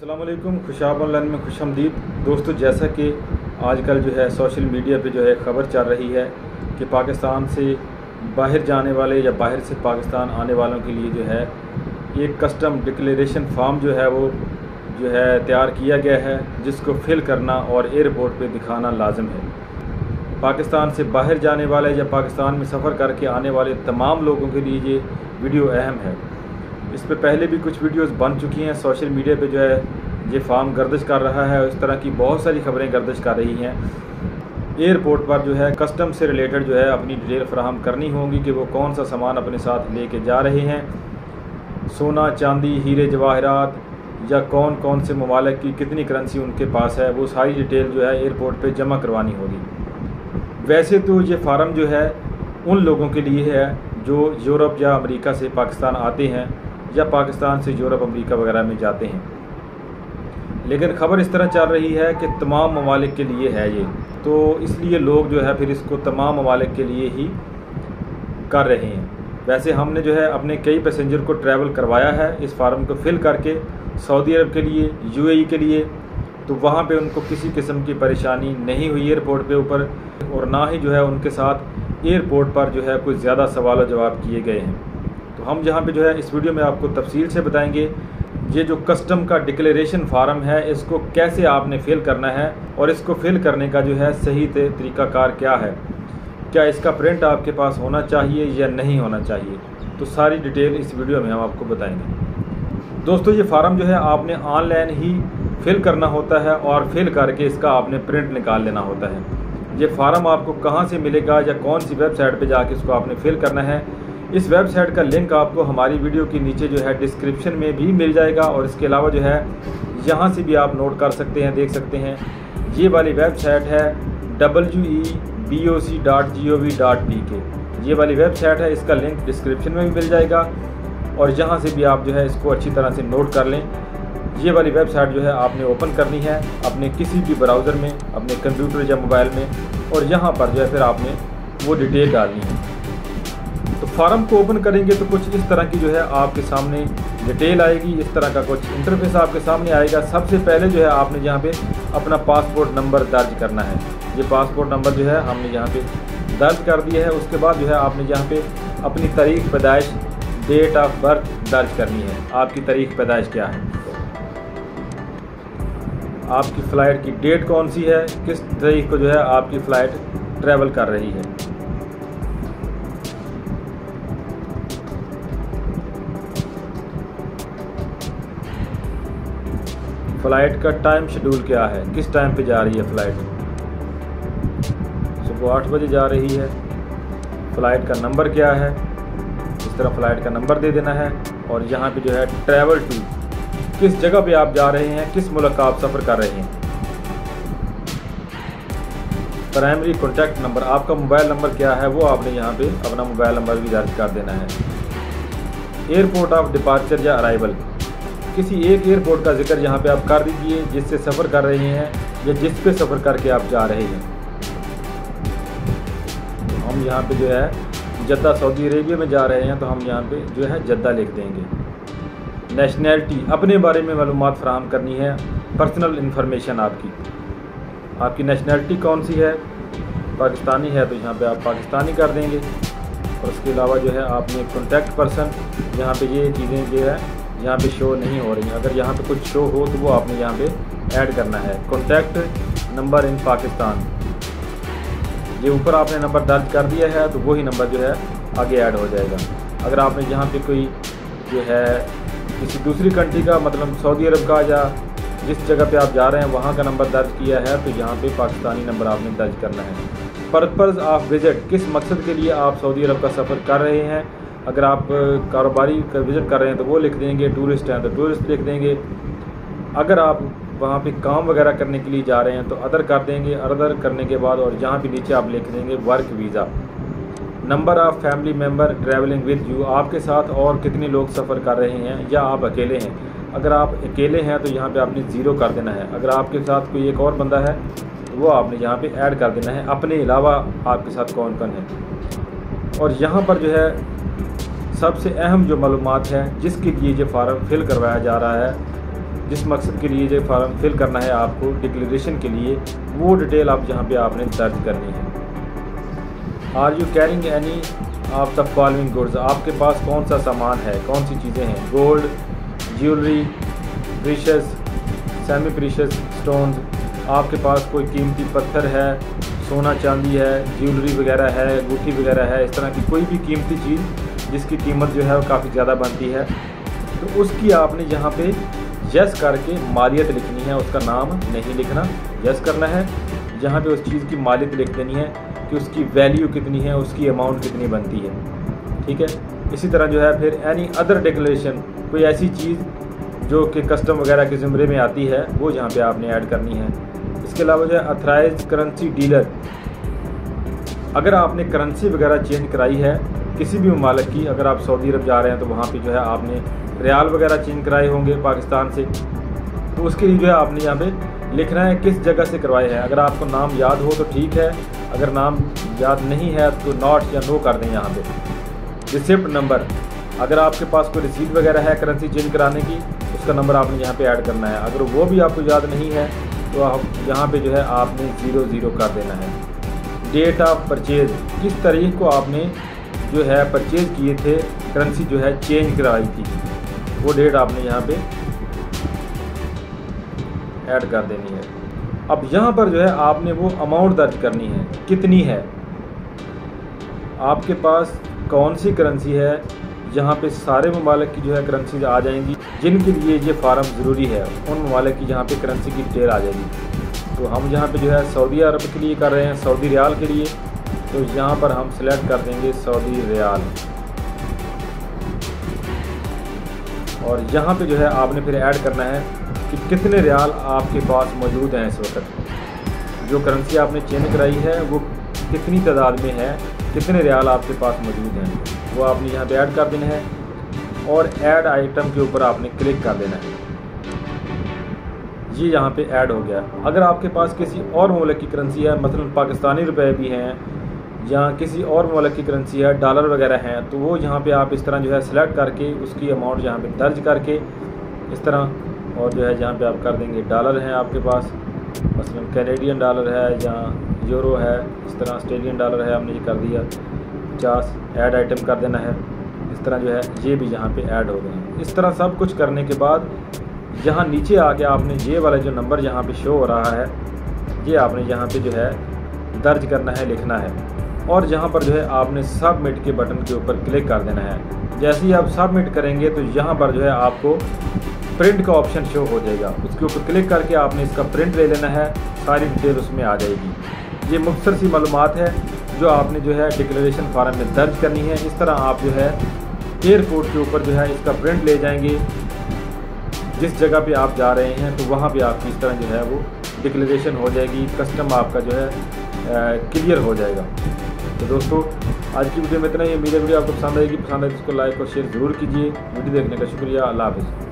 अस्सलाम वालेकुम, खुशाब ऑनलाइन में खुशामदीद। दोस्तों, जैसा कि आजकल जो है सोशल मीडिया पे जो है ख़बर चल रही है कि पाकिस्तान से बाहर जाने वाले या बाहर से पाकिस्तान आने वालों के लिए जो है एक कस्टम डिक्लेरेशन फॉर्म जो है वो जो है तैयार किया गया है, जिसको फिल करना और एयरपोर्ट पे दिखाना लाजम है। पाकिस्तान से बाहर जाने वाले या पाकिस्तान में सफ़र करके आने वाले तमाम लोगों के लिए ये वीडियो अहम है। इस पे पहले भी कुछ वीडियोस बन चुकी हैं। सोशल मीडिया पे जो है ये फार्म गर्दिश कर रहा है, इस तरह की बहुत सारी खबरें गर्दिश कर रही हैं। एयरपोर्ट पर जो है कस्टम से रिलेटेड जो है अपनी डिटेल फराहम करनी होगी कि वो कौन सा सामान अपने साथ लेके जा रहे हैं। सोना, चांदी, हीरे जवाहरात या कौन कौन से ममालिक की कितनी करेंसी उनके पास है, वो सारी डिटेल जो है एयरपोर्ट पर जमा करवानी होगी। वैसे तो ये फार्म जो है उन लोगों के लिए है जो यूरोप या अमेरिका से पाकिस्तान आते हैं या पाकिस्तान से यूरोप अमेरिका वगैरह में जाते हैं, लेकिन ख़बर इस तरह चल रही है कि तमाम ममालिक के लिए है ये, तो इसलिए लोग जो है फिर इसको तमाम ममालिक के लिए ही कर रहे हैं। वैसे हमने जो है अपने कई पैसेंजर को ट्रैवल करवाया है इस फार्म को फिल करके सऊदी अरब के लिए, यूएई के लिए, तो वहाँ पे उनको किसी किस्म की परेशानी नहीं हुई एयरपोर्ट पे ऊपर, और ना ही जो है उनके साथ एयरपोर्ट पर जो है कुछ ज़्यादा सवाल जवाब किए गए हैं। तो हम जहाँ पे जो है इस वीडियो में आपको तफसील से बताएंगे ये जो कस्टम का डिक्लेरेशन फार्म है इसको कैसे आपने फ़िल करना है और इसको फ़िल करने का जो है सही तरीक़ाकार क्या है, क्या इसका प्रिंट आपके पास होना चाहिए या नहीं होना चाहिए, तो सारी डिटेल इस वीडियो में हम आपको बताएंगे। दोस्तों, ये फार्म जो है आपने ऑनलाइन ही फिल करना होता है और फिल करके इसका आपने प्रिंट निकाल लेना होता है। ये फार्म आपको कहाँ से मिलेगा या कौन सी वेबसाइट पे जाके इसको आपने फिल करना है, इस वेबसाइट का लिंक आपको हमारी वीडियो के नीचे जो है डिस्क्रिप्शन में भी मिल जाएगा, और इसके अलावा जो है यहाँ से भी आप नोट कर सकते हैं, देख सकते हैं। ये वाली वेबसाइट है weboc.gov.pk, ये वाली वेबसाइट है, इसका लिंक डिस्क्रिप्शन में भी मिल जाएगा, और यहाँ से भी आप जो है इसको अच्छी तरह से नोट कर लें। ये वाली वेबसाइट जो है आपने ओपन करनी है अपने किसी भी ब्राउज़र में, अपने कंप्यूटर या मोबाइल में, और यहाँ पर जो है फिर आपने वो डिटेल डालनी है। तो फार्म को ओपन करेंगे तो कुछ इस तरह की जो है आपके सामने डिटेल आएगी, इस तरह का कुछ इंटरफेस आपके सामने आएगा। सबसे पहले जो है आपने यहाँ पे अपना पासपोर्ट नंबर दर्ज करना है। ये पासपोर्ट नंबर जो है हमने यहाँ पे दर्ज कर दिया है। उसके बाद जो है आपने यहाँ पे अपनी तारीख पैदाइश, डेट ऑफ बर्थ दर्ज करनी है। आपकी तारीख पैदाइश क्या है, आपकी फ़्लाइट की डेट कौन सी है, किस तारीख को जो है आपकी फ़्लाइट ट्रैवल कर रही है। फ़्लाइट का टाइम शेड्यूल क्या है, किस टाइम पे जा रही है फ़्लाइट, सुबह 8 बजे जा रही है। फ़्लाइट का नंबर क्या है, इस तरह फ़्लाइट का नंबर दे देना है। और यहाँ पे जो है ट्रैवल टू, किस जगह पे आप जा रहे हैं, किस मुल्क का आप सफ़र कर रहे हैं। प्राइमरी कॉन्टैक्ट नंबर, आपका मोबाइल नंबर क्या है वो आपने यहाँ पे अपना मोबाइल नंबर भी दर्ज कर देना है। एयरपोर्ट ऑफ डिपार्चर या अराइवल, किसी एक एयरपोर्ट का जिक्र यहाँ पे आप कर दीजिए जिससे सफ़र कर रहे हैं या जिस पे सफ़र करके आप जा रहे हैं। तो हम यहाँ पे जो है जद्दा सऊदी अरेबिया में जा रहे हैं, तो हम यहाँ पे जो है जद्दा लिख देंगे। नेशनैलिटी, अपने बारे में मालूमात फ़राहम करनी है, पर्सनल इन्फॉर्मेशन आपकी नेशनैलिटी कौन सी है, पाकिस्तानी है तो यहाँ पे आप पाकिस्तानी कर देंगे। और उसके अलावा जो है आपने कॉन्टैक्ट पर्सन, यहाँ पे ये चीज़ें जो है यहाँ पे शो नहीं हो रही हैं, अगर यहाँ पे कुछ शो हो तो वो आपने यहाँ पे ऐड करना है। कॉन्टैक्ट नंबर इन पाकिस्तान, ये ऊपर आपने नंबर दर्ज कर दिया है तो वही नंबर जो है आगे ऐड हो जाएगा। अगर आपने यहाँ पे कोई जो है किसी दूसरी कंट्री का, मतलब सऊदी अरब का या जिस जगह पे आप जा रहे हैं वहाँ का नंबर दर्ज किया है तो यहाँ पे पाकिस्तानी नंबर आपने दर्ज करना है। पर्पज़ ऑफ विज़िट, किस मकसद के लिए आप सऊदी अरब का सफ़र कर रहे हैं। अगर आप कारोबारी का विज़िट कर रहे हैं तो वो लिख देंगे, टूरिस्ट हैं तो टूरिस्ट लिख देंगे। अगर आप वहाँ पे काम वगैरह करने के लिए जा रहे हैं तो अदर कर देंगे, अदर करने के बाद और यहाँ पे नीचे आप लिख देंगे work visa. Number of family member travelling with you, आपके साथ और कितने लोग सफ़र कर रहे हैं या आप अकेले हैं। अगर आप अकेले हैं तो यहाँ पे आपने 0 कर देना है। अगर आपके साथ कोई एक और बंदा है तो वो आपने यहाँ पे ऐड कर देना है, अपने अलावा आपके साथ कौन कौन है। और यहाँ पर जो है सबसे अहम जो मालूमात है जिसके लिए ये फार्म फिल करवाया जा रहा है जिस मकसद के लिए ये फॉर्म फिल करना है आपको डिक्लेरेशन के लिए, वो डिटेल आप यहाँ पे आपने दर्ज करनी है। Are you carrying any of the following goods, आपके पास कौन सा सामान है, कौन सी चीज़ें हैं। Gold, jewellery, precious, semi precious stones, आपके पास कोई कीमती पत्थर है, सोना चांदी है, ज्वेलरी वगैरह है, अंगूठी वगैरह है, इस तरह की कोई भी कीमती चीज़ जिसकी कीमत जो है वो काफ़ी ज़्यादा बनती है, तो उसकी आपने यहाँ पे यस करके मालियत लिखनी है, उसका नाम नहीं लिखना, यस करना है। यहाँ पे उस चीज़ की मालियत लिख देनी है कि उसकी वैल्यू कितनी है, उसकी अमाउंट कितनी बनती है, ठीक है। इसी तरह जो है फिर एनी अदर डिक्लेरेशन, कोई ऐसी चीज़ जो कि कस्टम वगैरह के ज़िम्मे में आती है, वो यहाँ पे आपने ऐड करनी है। इसके अलावा जो है अथराइज करेंसी डीलर, अगर आपने करेंसी वगैरह चेंज कराई है किसी भी ममालिक की, अगर आप सऊदी अरब जा रहे हैं तो वहाँ पे जो है आपने रियाल वगैरह चेंज कराए होंगे पाकिस्तान से, तो उसके लिए जो है आपने यहाँ पे लिखना है किस जगह से करवाए हैं। अगर आपको नाम याद हो तो ठीक है, अगर नाम याद नहीं है तो नॉट या नो कर दें यहाँ पे। रिसिप्ट नंबर, अगर आपके पास कोई रिसीट वगैरह है करेंसी चेंज कराने की, उसका नंबर आपने यहाँ पे ऐड करना है। अगर वो भी आपको याद नहीं है तो आप यहाँ पे जो है आपने 00 कर देना है। डेट ऑफ परचेज, किस तारीख को आपने जो है परचेज किए थे, करेंसी जो है चेंज कराई थी, वो डेट आपने यहाँ पे ऐड कर देनी है। अब यहाँ पर जो है आपने वो अमाउंट दर्ज करनी है, कितनी है, आपके पास कौन सी करेंसी है। यहाँ पे सारे ममालिक की जो है करेंसी आ जाएंगी जिनके लिए ये फार्म ज़रूरी है, उन ममालिक की यहाँ पे करेंसी की डिटेल आ जाएगी। तो हम यहाँ पे जो है सऊदी अरब के लिए कर रहे हैं, सऊदी रियाल के लिए, तो यहाँ पर हम सिलेक्ट कर देंगे सऊदी रियाल, और यहाँ पे जो है आपने फिर ऐड करना है कि कितने रियाल आपके पास मौजूद हैं इस वक्त। जो करेंसी आपने चेंज कराई है वो कितनी तादाद में है, कितने रियाल आपके पास मौजूद हैं, वो आपने यहाँ पे ऐड कर देना है और ऐड आइटम के ऊपर आपने क्लिक कर देना है। ये यहाँ पे ऐड हो गया। अगर आपके पास किसी और मुल्क की करेंसी है, मतलब पाकिस्तानी रुपए भी हैं या किसी और मुल्क की करेंसी है, डॉलर वगैरह हैं, तो वो यहाँ पे आप इस तरह जो है सिलेक्ट करके उसकी अमाउंट यहाँ पे दर्ज करके इस तरह, और जो है जहाँ पे आप कर देंगे डॉलर हैं आपके पास, मसलन कैनेडियन डॉलर है या यूरो है, इस तरह ऑस्ट्रेलियन डॉलर है, हमने ये कर दिया 50, ऐड आइटम कर देना है। इस तरह जो है ये भी यहाँ पे ऐड हो गए। इस तरह सब कुछ करने के बाद यहाँ नीचे आके आपने ये वाला जो नंबर यहाँ पे शो हो रहा है, ये आपने यहाँ पे जो है दर्ज करना है, लिखना है, और यहाँ पर जो है आपने सबमिट के बटन के ऊपर क्लिक कर देना है। जैसे ही आप सबमिट करेंगे तो यहाँ पर जो है आपको प्रिंट का ऑप्शन शो हो जाएगा, उसके ऊपर क्लिक करके आपने इसका प्रिंट ले लेना है, सारी डिटेल उसमें आ जाएगी। ये मुख्तसर सी मालूमात है जो आपने जो है डिक्लेरेशन फार्म में दर्ज करनी है। इस तरह आप जो है एयरपोर्ट के ऊपर जो है इसका प्रिंट ले जाएंगे, जिस जगह पे आप जा रहे हैं तो वहाँ पे आपकी इस तरह जो है वो डिक्लेरेशन हो जाएगी, कस्टम आपका जो है क्लियर हो जाएगा। तो दोस्तों आज की वीडियो में इतना ही। मेरी वीडियो आपको पसंद आएगी, पसंद आए तो इसको लाइक और शेयर ज़रूर कीजिए। वीडियो देखने का शुक्रिया। अल्लाह हाफ़िज़।